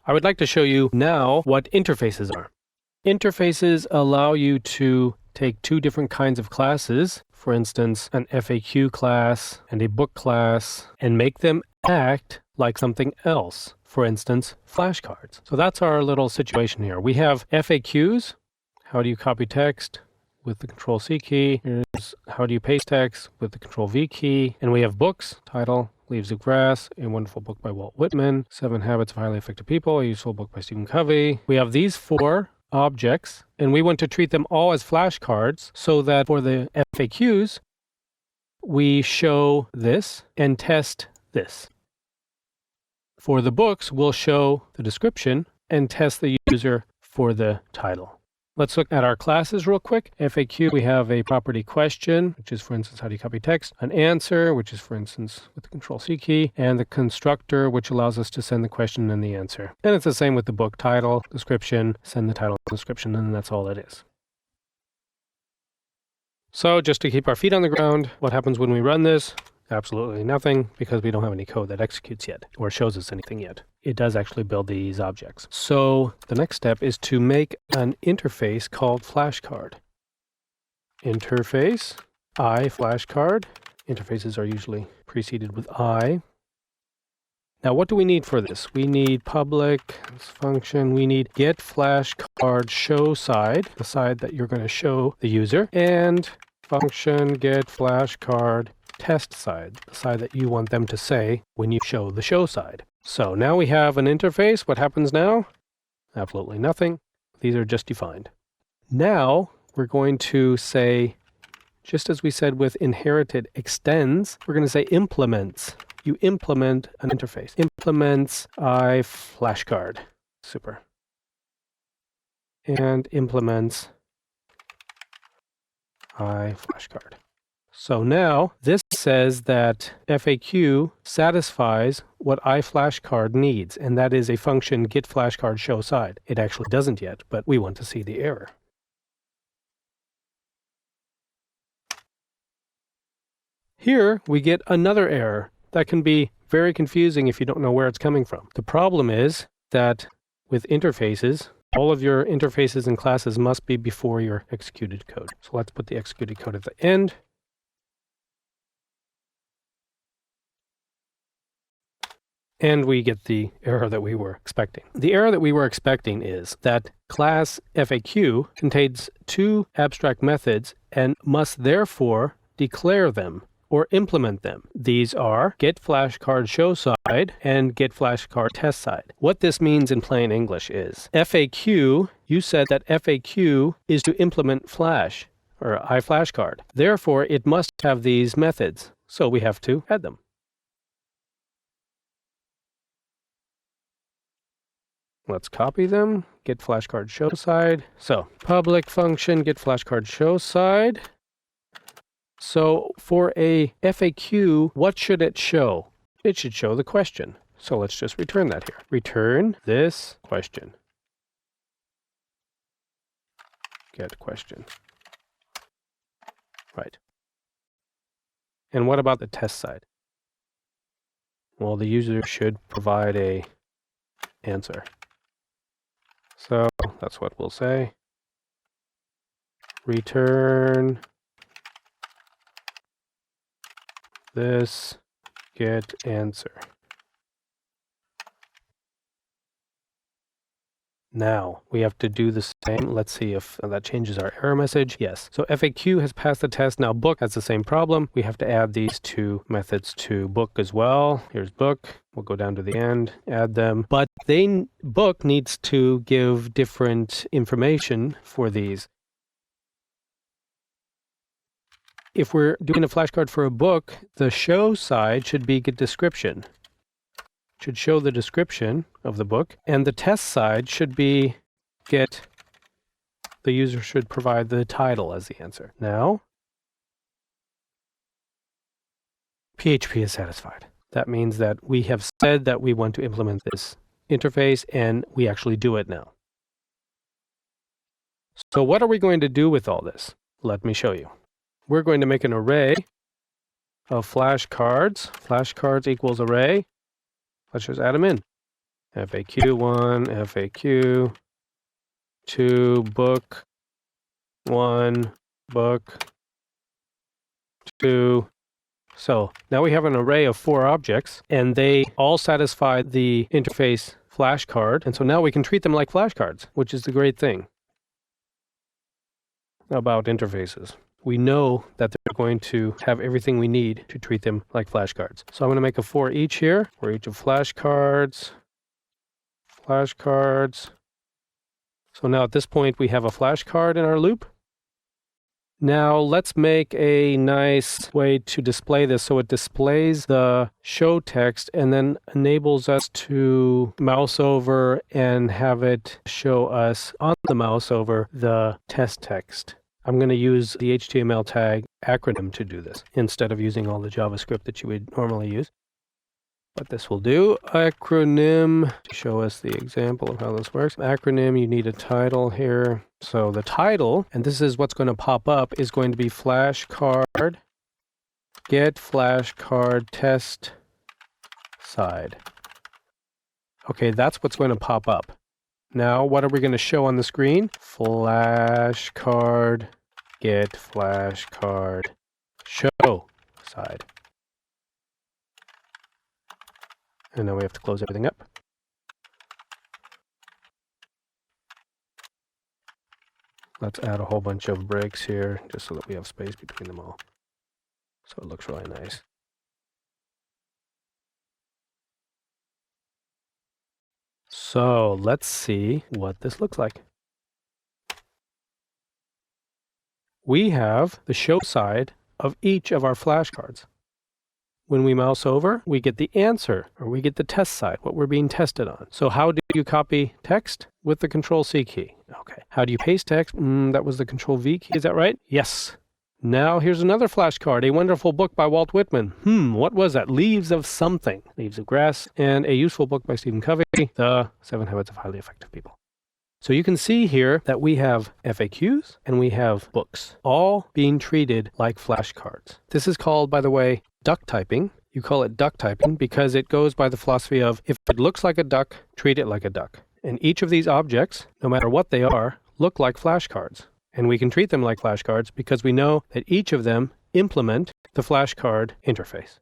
I would like to show you now what interfaces are. Interfaces allow you to take two different kinds of classes, for instance, an FAQ class and a book class, and make them act like something else, for instance, flashcards. So that's our little situation here. We have FAQs, how do you copy text with the Control-C key. Here's how do you paste text with the Control-V key. And we have books, title, Leaves of Grass, a wonderful book by Walt Whitman, 7 Habits of Highly Effective People, a useful book by Stephen Covey. We have these four objects, and we want to treat them all as flashcards so that for the FAQs, we show this and test this. For the books, we'll show the description and test the user for the title. Let's look at our classes real quick. FAQ, we have a property question, which is, for instance, how do you copy text? An answer, which is, for instance, with the Control-C key, and the constructor, which allows us to send the question and the answer. And it's the same with the book title, description, send the title and description, and that's all it is. So just to keep our feet on the ground, what happens when we run this? Absolutely nothing, because we don't have any code that executes yet or shows us anything yet. It does actually build these objects. So the next step is to make an interface called flashcard. Interface, I flashcard. Interfaces are usually preceded with I. Now what do we need for this? We need public function, we need get flashcard show side, the side that you're going to show the user, and function get flashcard test side, the side that you want them to say when you show the show side. So now we have an interface. What happens now? Absolutely nothing. These are just defined. Now we're going to say, just as we said with inherited extends, we're going to say implements. You implement an interface. Implements I flashcard. Super. And implements I flashcard. So now this says that FAQ satisfies what iFlashcard needs, and that is a function getFlashcard show side. It actually doesn't yet, but we want to see the error. Here we get another error that can be very confusing if you don't know where it's coming from. The problem is that with interfaces, all of your interfaces and classes must be before your executed code. So let's put the executed code at the end. And we get the error that we were expecting. The error that we were expecting is that class FAQ contains two abstract methods and must therefore declare them or implement them. These are getFlashcard show side and getFlashcard test side. What this means in plain English is FAQ, you said that FAQ is to implement Flash or iFlashcard. Therefore, it must have these methods. So we have to add them. Let's copy them, get flashcard show side. So public function, get flashcard show side. So for a FAQ, what should it show? It should show the question. So let's just return that here. Return this question. Get question. Right. And what about the test side? Well, the user should provide a answer. So that's what we'll say. Return this get answer. Now we have to do the same. Let's see if that changes our error message. Yes. So FAQ has passed the test. Now book has the same problem. We have to add these two methods to book as well. Here's book. We'll go down to the end, add them. But book needs to give different information for these. If we're doing a flashcard for a book, the show side should be get description. Should show the description of the book, and the test side should be get, the user should provide the title as the answer. Now, PHP is satisfied. That means that we have said that we want to implement this interface, and we actually do it now. So what are we going to do with all this? Let me show you. We're going to make an array of flashcards. Flashcards equals array. Let's just add them in. FAQ1, FAQ 2, book 1, book 2. So now we have an array of 4 objects, and they all satisfy the interface flashcard. And so now we can treat them like flashcards, which is the great thing about interfaces. We know that they're going to have everything we need to treat them like flashcards. So I'm going to make a for each here, for each of flashcards. So now at this point we have a flashcard in our loop. Now let's make a nice way to display this so it displays the show text and then enables us to mouse over and have it show us on the mouse over the test text. I'm going to use the HTML tag acronym to do this instead of using all the JavaScript that you would normally use. But this will do. Acronym to show us the example of how this works. Acronym, you need a title here. So the title, and this is what's going to pop up, is going to be flashcard, get flashcard test side. Okay, that's what's going to pop up. Now, what are we going to show on the screen? Flashcard, get flashcard, show side. And now we have to close everything up. Let's add a whole bunch of breaks here, just so that we have space between them all. So it looks really nice. So let's see what this looks like. We have the show side of each of our flashcards. When we mouse over, we get the answer, or we get the test side, what we're being tested on. So how do you copy text? With the Control-C key. Okay. How do you paste text? That was the Control-V key. Is that right? Yes. Now here's another flashcard, A Wonderful Book by Walt Whitman. What was that? Leaves of Something. Leaves of Grass, and A Useful Book by Stephen Covey, The 7 Habits of Highly Effective People. So you can see here that we have FAQs and we have books, all being treated like flashcards. This is called, by the way, duck typing. You call it duck typing because it goes by the philosophy of if it looks like a duck, treat it like a duck. And each of these objects, no matter what they are, look like flashcards. And we can treat them like flashcards because we know that each of them implement the flashcard interface.